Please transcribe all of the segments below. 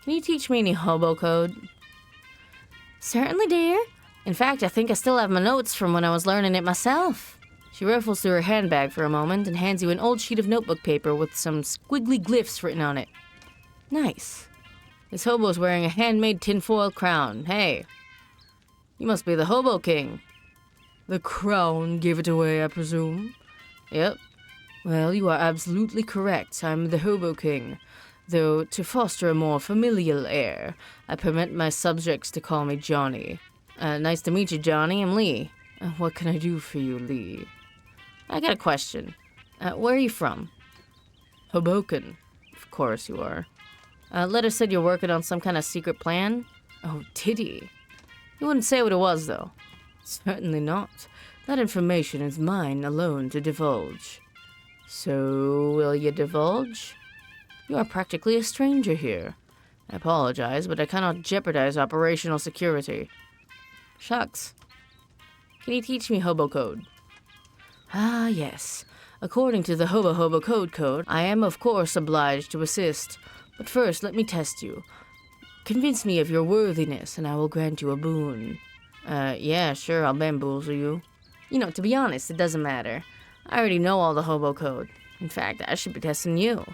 Can you teach me any hobo code? Certainly, dear. In fact, I think I still have my notes from when I was learning it myself. She riffles through her handbag for a moment and hands you an old sheet of notebook paper with some squiggly glyphs written on it. Nice. This hobo's wearing a handmade tinfoil crown. Hey, you must be the Hobo King. The crown gave it away, I presume? Yep. Well, you are absolutely correct. I'm the Hobo King. Though, to foster a more familial air, I permit my subjects to call me Johnny. Nice to meet you, Johnny. I'm Lee. What can I do for you, Lee? I got a question. Where are you from? Hoboken. Of course you are. Letter said you're working on some kind of secret plan? Oh, did he? You wouldn't say what it was, though. Certainly not. That information is mine alone to divulge. So, will you divulge? You are practically a stranger here. I apologize, but I cannot jeopardize operational security. Shucks. Can you teach me hobo code? Ah, yes. According to the Hobo Code, I am of course obliged to assist. But first, let me test you. Convince me of your worthiness, and I will grant you a boon. Yeah, sure, I'll bamboozle you. You know, to be honest, it doesn't matter. I already know all the hobo code. In fact, I should be testing you.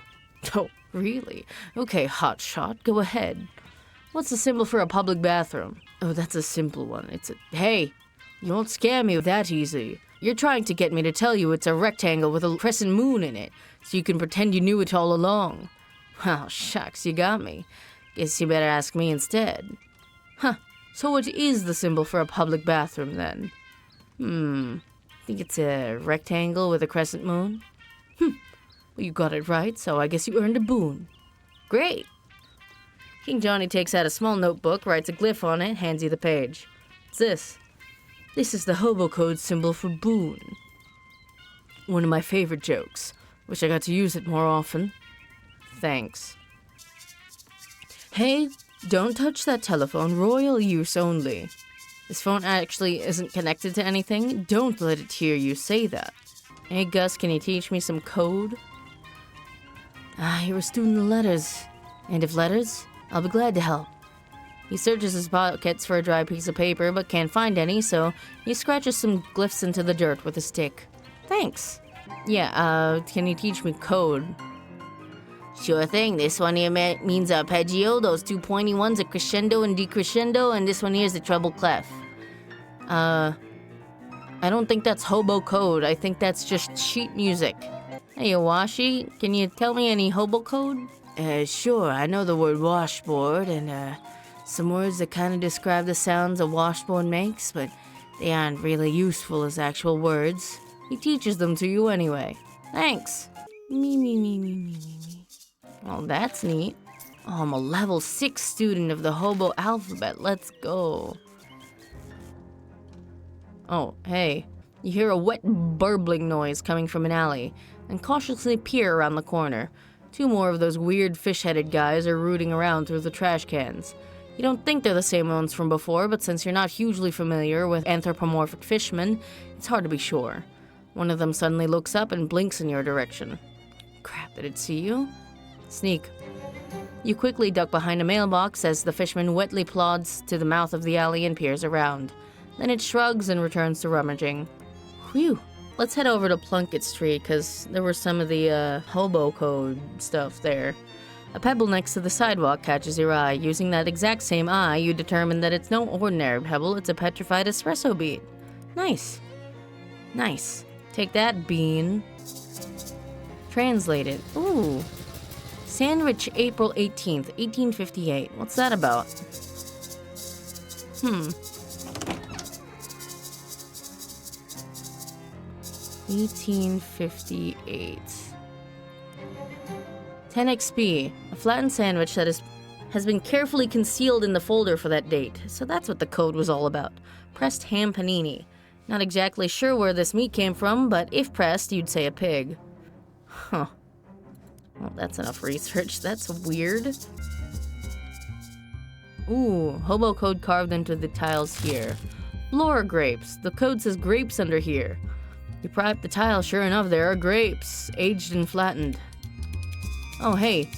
Oh, really? Okay, hotshot, go ahead. What's the symbol for a public bathroom? Oh, that's a simple one. Hey, you won't scare me that easy. You're trying to get me to tell you it's a rectangle with a crescent moon in it, so you can pretend you knew it all along. Well, shucks, you got me. Guess you better ask me instead. Huh, so what is the symbol for a public bathroom, then? Think it's a rectangle with a crescent moon? Well, you got it right, so I guess you earned a boon. Great. King Johnny takes out a small notebook, writes a glyph on it, hands you the page. What's this? This is the hobo code symbol for boon. One of my favorite jokes. Wish I got to use it more often. Thanks. Hey, don't touch that telephone. Royal use only. This phone actually isn't connected to anything. Don't let it hear you say that. Hey, Gus, can you teach me some code? You're a student of letters. And of letters, I'll be glad to help. He searches his pockets for a dry piece of paper, but can't find any, so he scratches some glyphs into the dirt with a stick. Thanks. Yeah, can you teach me code? Sure thing. This one here means arpeggio. Those two pointy ones are crescendo and decrescendo, and this one here is the treble clef. I don't think that's hobo code. I think that's just sheet music. Hey, Awashi, can you tell me any hobo code? Sure. I know the word washboard and, some words that kind of describe the sounds a washboard makes, but they aren't really useful as actual words. He teaches them to you anyway. Thanks. Me. Well, that's neat. Oh, I'm a level 6 student of the hobo alphabet. Let's go. Oh, hey. You hear a wet burbling noise coming from an alley, and cautiously peer around the corner. 2 more of those weird fish-headed guys are rooting around through the trash cans. You don't think they're the same ones from before, but since you're not hugely familiar with anthropomorphic fishmen, it's hard to be sure. One of them suddenly looks up and blinks in your direction. Crap, did it see you? Sneak. You quickly duck behind a mailbox as the fishman wetly plods to the mouth of the alley and peers around. Then it shrugs and returns to rummaging. Whew. Let's head over to Plunkett Street, because there were some of the hobo code stuff there. A pebble next to the sidewalk catches your eye. Using that exact same eye, you determine that it's no ordinary pebble, it's a petrified espresso bean. Nice. Take that, bean. Translate it. Ooh. Sandwich, April 18th, 1858. What's that about? 1858. 10 XP, a flattened sandwich that has been carefully concealed in the folder for that date. So that's what the code was all about. Pressed ham panini. Not exactly sure where this meat came from, but if pressed, you'd say a pig. Huh. Well, that's enough research. That's weird. Ooh, hobo code carved into the tiles here. Floor grapes. The code says grapes under here. You pry up the tile, sure enough, there are grapes, aged and flattened. Oh, hey,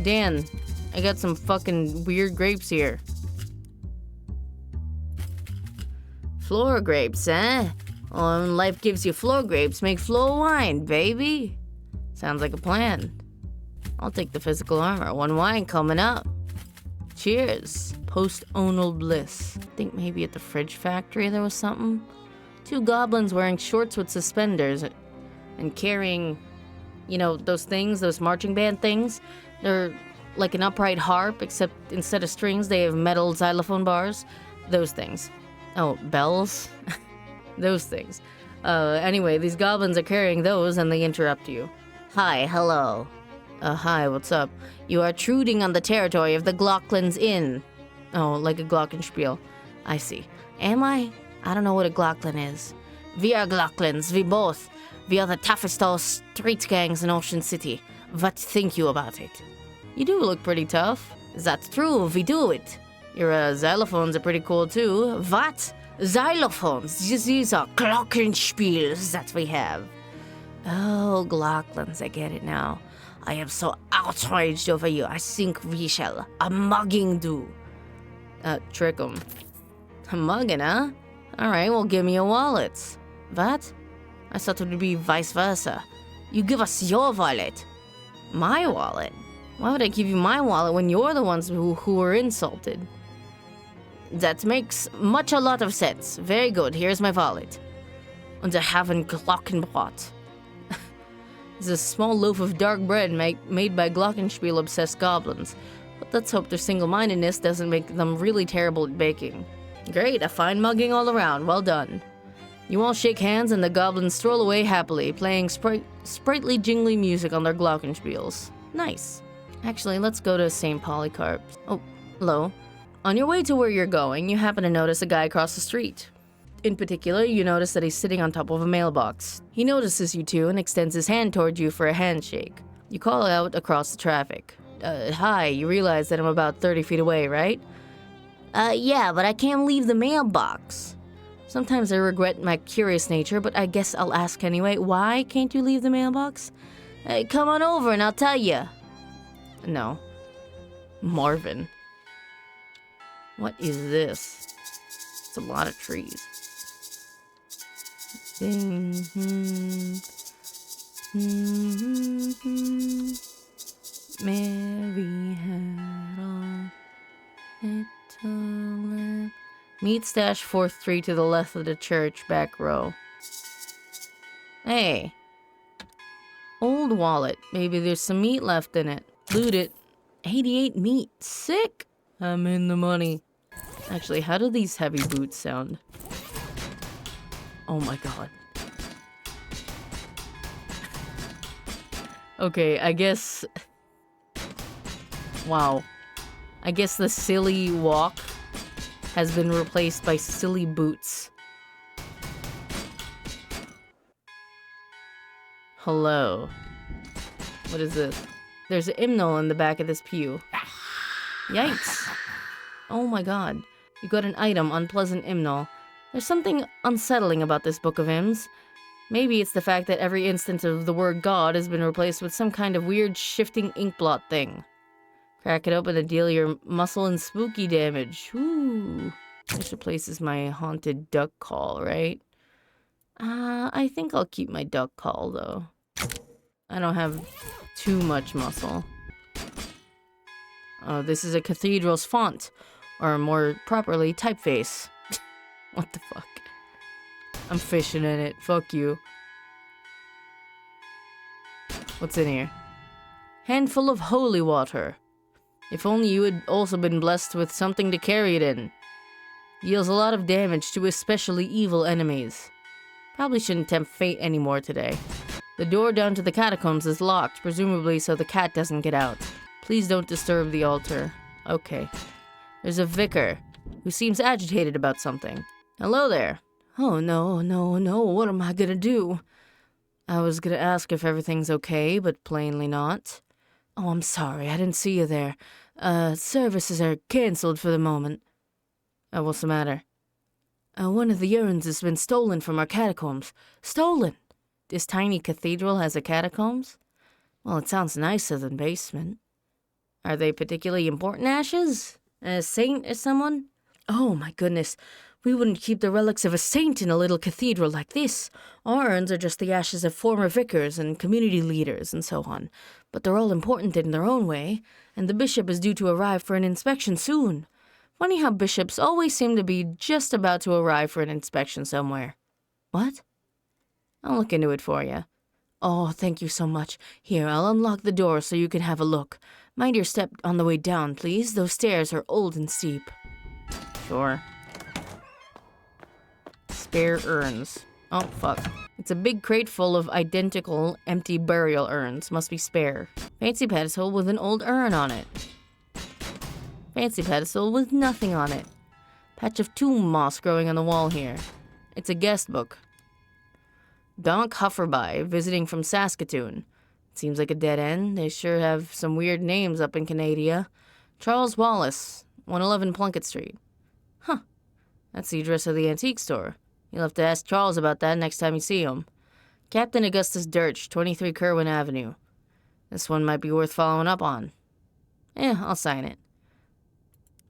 Dan, I got some fucking weird grapes here. Floor grapes, eh? Well, when life gives you floor grapes, make floor wine, baby. Sounds like a plan. I'll take the physical armor. One wine coming up. Cheers. Post-onal bliss. Think maybe at the fridge factory there was something? 2 goblins wearing shorts with suspenders and carrying, you know, those things, those marching band things. They're like an upright harp, except instead of strings, they have metal xylophone bars. Those things. Oh, bells? Those things. Anyway, these goblins are carrying those and they interrupt you. Hi, hello. Hi, what's up? You are intruding on the territory of the Glocklands Inn. Oh, like a glockenspiel. I see. Am I? I don't know what a Glockland is. We are Glocklands, we both. We are the toughest all street gangs in Ocean City. What think you about it? You do look pretty tough. That's true, we do it. Your xylophones are pretty cool too. What? Xylophones? These are glockenspiels that we have. Oh, Glocklands, I get it now. I am so outraged over you. I think we shall a mugging do. Trick 'em. A mugging, huh? Alright, well, give me your wallets. What? I thought it would be vice versa. You give us your wallet. My wallet? Why would I give you my wallet when you're the ones who were insulted? That makes a lot of sense. Very good, here's my wallet. Und I have ein Glockenbrot. It's a small loaf of dark bread made by Glockenspiel-obsessed goblins. But let's hope their single-mindedness doesn't make them really terrible at baking. Great, a fine mugging all around. Well done. You all shake hands and the goblins stroll away happily, playing sprightly jingly music on their glockenspiels. Nice. Actually, let's go to St. Polycarp. Oh, hello. On your way to where you're going, you happen to notice a guy across the street. In particular, you notice that he's sitting on top of a mailbox. He notices you two and extends his hand toward you for a handshake. You call out across the traffic. Hi, you realize that I'm about 30 feet away, right? Yeah, but I can't leave the mailbox. Sometimes I regret my curious nature, but I guess I'll ask anyway. Why can't you leave the mailbox? Come on over and I'll tell you. No. Marvin. What is this? It's a lot of trees. Mary had a little lamb. Meat stash 4th tree to the left of the church, back row. Hey. Old wallet. Maybe there's some meat left in it. Loot it. 88 meat. Sick. I'm in the money. Actually, how do these heavy boots sound? Oh my god. Okay, I guess... Wow. I guess the silly walk has been replaced by silly boots. Hello. What is this? There's an hymnal in the back of this pew. Yikes. Oh my god. You got an item, unpleasant hymnal. There's something unsettling about this book of hymns. Maybe it's the fact that every instance of the word God has been replaced with some kind of weird shifting inkblot thing. Crack it open and deal your muscle and spooky damage. Ooh. This replaces my haunted duck call, right? I think I'll keep my duck call, though. I don't have too much muscle. Oh, this is a cathedral's font. Or more properly, typeface. What the fuck? I'm fishing in it. Fuck you. What's in here? Handful of holy water. If only you had also been blessed with something to carry it in. Deals a lot of damage to especially evil enemies. Probably shouldn't tempt fate anymore today. The door down to the catacombs is locked, presumably so the cat doesn't get out. Please don't disturb the altar. Okay. There's a vicar, who seems agitated about something. Hello there. Oh, no, what am I gonna do? I was gonna ask if everything's okay, but plainly not. Oh, I'm sorry, I didn't see you there. Services are cancelled for the moment. What's the matter? One of the urns has been stolen from our catacombs. Stolen! This tiny cathedral has a catacombs? Well, it sounds nicer than basement. Are they particularly important ashes? A saint or someone? Oh my goodness. We wouldn't keep the relics of a saint in a little cathedral like this. Our urns are just the ashes of former vicars and community leaders and so on. But they're all important in their own way, and the bishop is due to arrive for an inspection soon. Funny how bishops always seem to be just about to arrive for an inspection somewhere. What? I'll look into it for you. Oh, thank you so much. Here, I'll unlock the door so you can have a look. Mind your step on the way down, please. Those stairs are old and steep. Sure. Spare urns. Oh, fuck. It's a big crate full of identical empty burial urns. Must be spare. Fancy pedestal with an old urn on it. Fancy pedestal with nothing on it. Patch of tomb moss growing on the wall here. It's a guest book. Donk Hufferby, visiting from Saskatoon. Seems like a dead end. They sure have some weird names up in Canada. Charles Wallace, 111 Plunkett Street. Huh. That's the address of the antique store. You'll have to ask Charles about that next time you see him. Captain Augustus Dirch, 23 Kerwin Avenue. This one might be worth following up on. I'll sign it.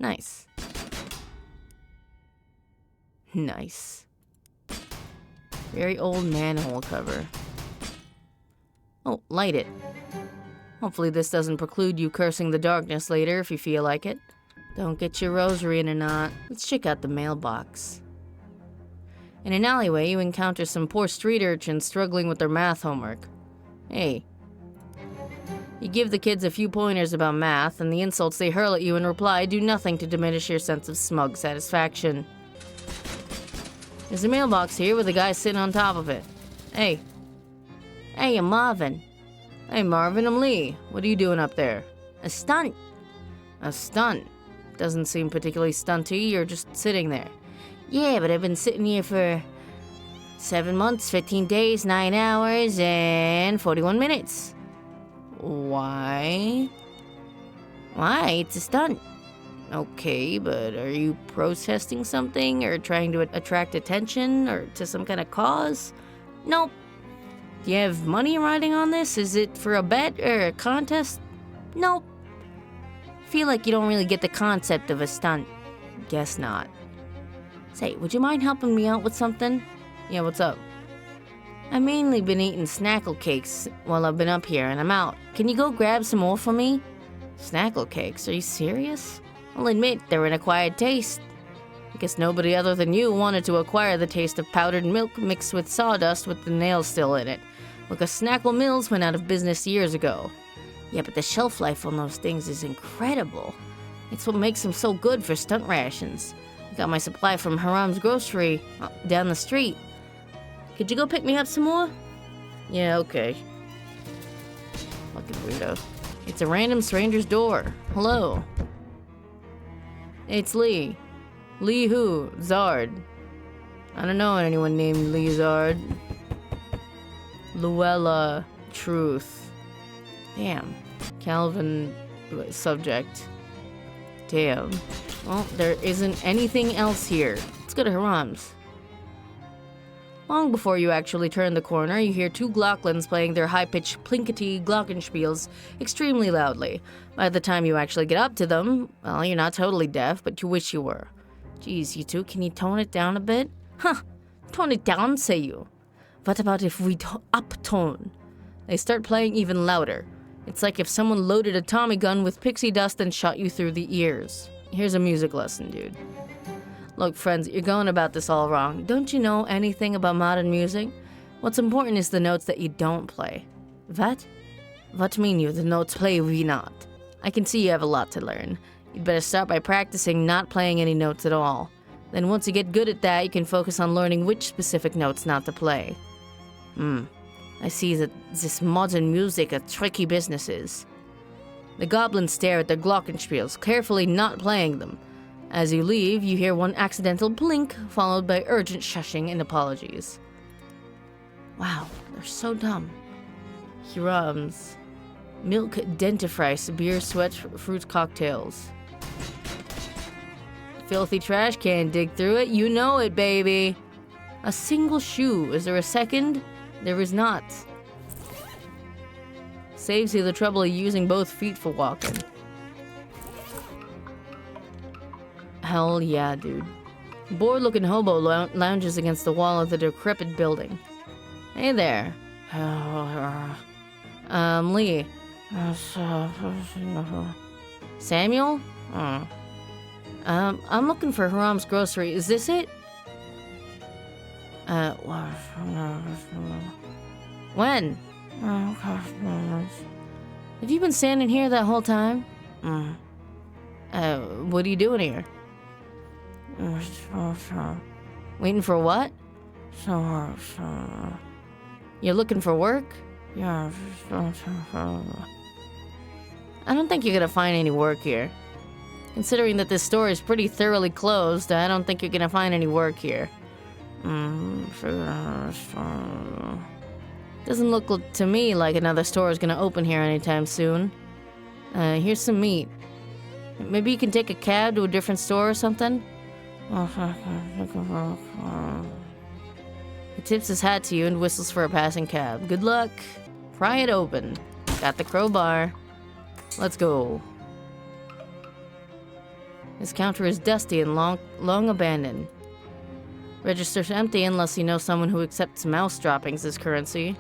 Nice. Nice. Very old manhole cover. Oh, light it. Hopefully this doesn't preclude you cursing the darkness later if you feel like it. Don't get your rosary in a knot. Let's check out the mailbox. In an alleyway, you encounter some poor street urchins struggling with their math homework. Hey. You give the kids a few pointers about math, and the insults they hurl at you in reply do nothing to diminish your sense of smug satisfaction. There's a mailbox here with a guy sitting on top of it. Hey. Hey, I'm Marvin. Hey, Marvin, I'm Lee. What are you doing up there? A stunt. A stunt? Doesn't seem particularly stunty. You're just sitting there. Yeah, but I've been sitting here for 7 months, 15 days, 9 hours, and 41 minutes. Why? Why? It's a stunt. Okay, but are you protesting something or trying to attract attention or to some kind of cause? Nope. Do you have money riding on this? Is it for a bet or a contest? Nope. Feel like you don't really get the concept of a stunt. Guess not. Say, would you mind helping me out with something? Yeah, what's up? I've mainly been eating snackle cakes while I've been up here and I'm out. Can you go grab some more for me? Snackle cakes? Are you serious? I'll admit, they're an acquired taste. I guess nobody other than you wanted to acquire the taste of powdered milk mixed with sawdust with the nails still in it. Because Snackle Mills went out of business years ago. Yeah, but the shelf life on those things is incredible. It's what makes them so good for stunt rations. I got my supply from Haram's grocery down the street. Could you go pick me up some more? Yeah, okay. Fucking weirdo. It's a random stranger's door. Hello. It's Lee. Lee who? Zard. I don't know anyone named Lee Zard. Luella Truth. Damn. Calvin subject. Damn. Well, there isn't anything else here. Let's go to Haram's. Long before you actually turn the corner, you hear two Glocklins playing their high-pitched plinkety glockenspiels extremely loudly. By the time you actually get up to them, well, you're not totally deaf, but you wish you were. Geez, you two, can you tone it down a bit? Huh, tone it down, say you. What about if we up-tone? They start playing even louder. It's like if someone loaded a Tommy gun with pixie dust and shot you through the ears. Here's a music lesson, dude. Look, friends, you're going about this all wrong. Don't you know anything about modern music? What's important is the notes that you don't play. What? What mean you, the notes play we not? I can see you have a lot to learn. You'd better start by practicing not playing any notes at all. Then once you get good at that, you can focus on learning which specific notes not to play. I see that this modern music a tricky business is. The goblins stare at their glockenspiels, carefully not playing them. As you leave, you hear one accidental blink, followed by urgent shushing and apologies. Wow, they're so dumb. Hiram's. Milk dentifrice, beer, sweat, fruit cocktails. Filthy trash can dig through it, you know it, baby. A single shoe, is there a second? There is not. Saves you the trouble of using both feet for walking. Hell yeah, dude. Bored-looking hobo lounges against the wall of the decrepit building. Hey there. Lee. Samuel? I'm looking for Haram's grocery. Is this it? When? Have you been standing here that whole time? What are you doing here? Waiting for what? You're looking for work? I don't think you're gonna find any work here. Considering that this store is pretty thoroughly closed, I don't think you're gonna find any work here. Doesn't look to me like another store is gonna open here anytime soon. Here's some meat. Maybe you can take a cab to a different store or something? He tips his hat to you and whistles for a passing cab. Good luck. Pry it open. Got the crowbar. Let's go. This counter is dusty and long abandoned. Register's empty unless you know someone who accepts mouse droppings as currency.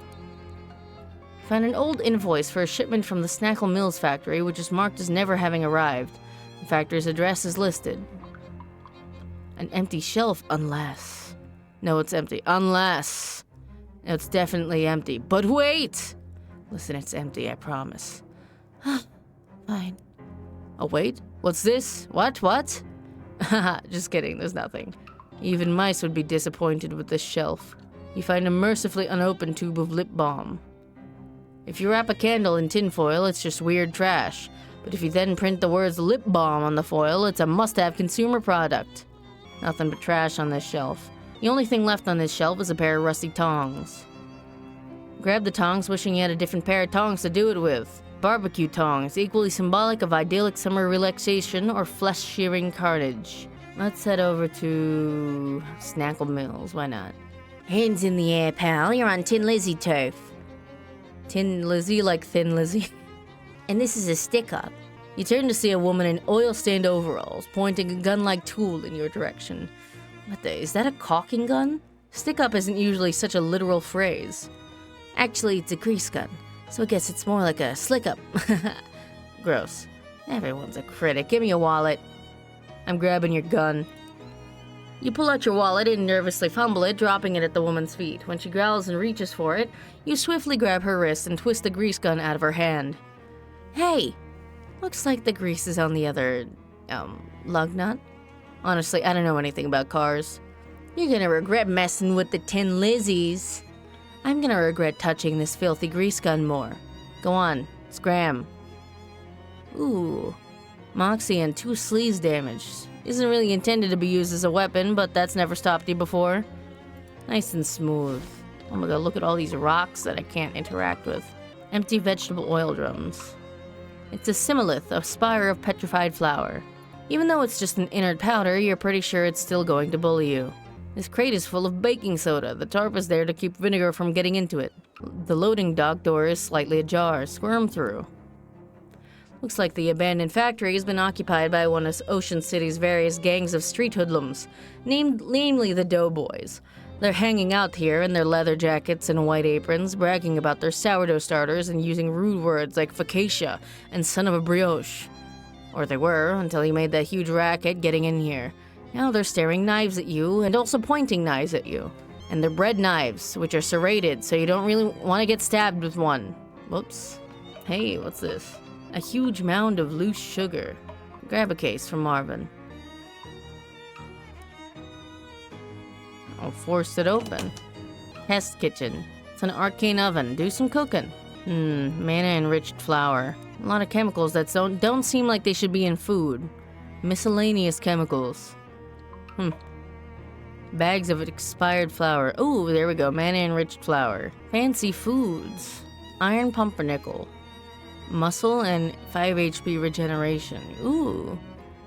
Found an old invoice for a shipment from the Snackle Mills factory, which is marked as never having arrived. The factory's address is listed. An empty shelf, unless... No, it's empty. Unless... No, it's definitely empty. But wait! Listen, it's empty, I promise. Fine. Oh, wait? What's this? What? Haha, just kidding, there's nothing. Even mice would be disappointed with this shelf. You find a mercifully unopened tube of lip balm. If you wrap a candle in tinfoil, it's just weird trash. But if you then print the words lip balm on the foil, it's a must-have consumer product. Nothing but trash on this shelf. The only thing left on this shelf is a pair of rusty tongs. Grab the tongs, wishing you had a different pair of tongs to do it with. Barbecue tongs, equally symbolic of idyllic summer relaxation or flesh-shearing carnage. Let's head over to Snackle Mills, why not? Hands in the air, pal, you're on Tin Lizzie turf. Tin Lizzie like Thin Lizzie. And this is a stick-up. You turn to see a woman in oil-stained overalls, pointing a gun-like tool in your direction. What the, is that a caulking gun? Stick-up isn't usually such a literal phrase. Actually, it's a grease gun, so I guess it's more like a slick-up. Gross. Everyone's a critic. Give me a wallet. I'm grabbing your gun. You pull out your wallet and nervously fumble it, dropping it at the woman's feet. When she growls and reaches for it, you swiftly grab her wrist and twist the grease gun out of her hand. Hey! Looks like the grease is on the other, lug nut. Honestly, I don't know anything about cars. You're gonna regret messing with the Tin Lizzies. I'm gonna regret touching this filthy grease gun more. Go on, scram. Ooh. Moxie and 2 sleeves damaged. Isn't really intended to be used as a weapon, but that's never stopped you before. Nice and smooth. Oh my god, look at all these rocks that I can't interact with. Empty vegetable oil drums. It's a similith, a spire of petrified flour. Even though it's just an inert powder, you're pretty sure it's still going to bully you. This crate is full of baking soda. The tarp is there to keep vinegar from getting into it. The loading dock door is slightly ajar. Squirm through. Looks like the abandoned factory has been occupied by one of Ocean City's various gangs of street hoodlums, namely the Doughboys. They're hanging out here in their leather jackets and white aprons, bragging about their sourdough starters and using rude words like focaccia and son of a brioche. Or they were, until you made that huge racket getting in here. Now they're staring knives at you and also pointing knives at you. And they're bread knives, which are serrated, so you don't really want to get stabbed with one. Whoops. Hey, what's this? A huge mound of loose sugar. Grab a case from Marvin. I'll force it open. Test kitchen. It's an arcane oven. Do some cooking. Mana-enriched flour. A lot of chemicals that don't seem like they should be in food. Miscellaneous chemicals. Bags of expired flour. Ooh, there we go. Mana-enriched flour. Fancy foods. Iron pumpernickel. Muscle and 5 HP regeneration. Ooh.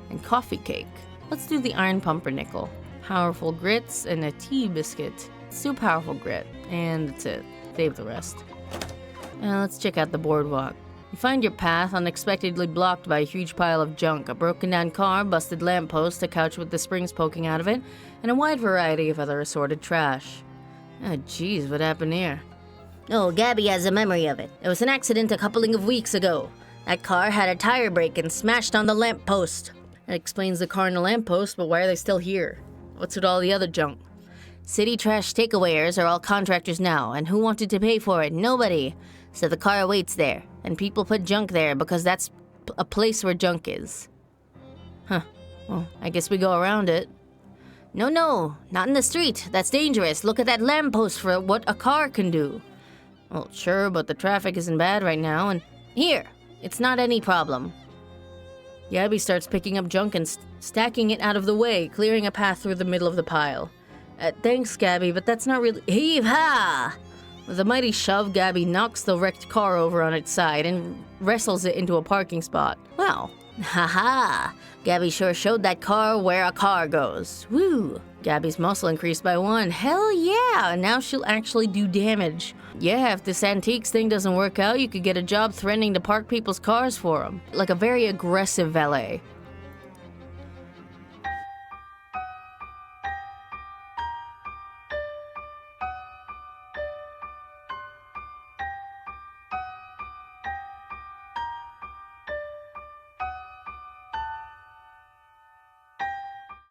And coffee cake. Let's do the iron pumpernickel. Powerful grits and a tea biscuit. Let's do powerful grit. And that's it. Save the rest. Let's check out the boardwalk. You find your path unexpectedly blocked by a huge pile of junk, a broken down car, busted lamppost, a couch with the springs poking out of it, and a wide variety of other assorted trash. Oh jeez, what happened here? Oh, Gabby has a memory of it. There was an accident a coupling of weeks ago. That car had a tire break and smashed on the lamppost. That explains the car and the lamppost, but why are they still here? What's with all the other junk? City trash takeawayers are all contractors now, and who wanted to pay for it? Nobody. So the car waits there, and people put junk there because that's a place where junk is. Huh. Well, I guess we go around it. No, not in the street. That's dangerous. Look at that lamppost for what a car can do. Well, sure, but the traffic isn't bad right now, and Here, it's not any problem. Gabby starts picking up junk and stacking it out of the way, clearing a path through the middle of the pile. Thanks, Gabby, but that's not really... Heave-ha! With a mighty shove, Gabby knocks the wrecked car over on its side and wrestles it into a parking spot. Well, ha-ha! Gabby sure showed that car where a car goes. Woo! Gabby's muscle increased by 1. Hell yeah! Now she'll actually do damage. Yeah, if this antiques thing doesn't work out, you could get a job threatening to park people's cars for them. Like a very aggressive valet.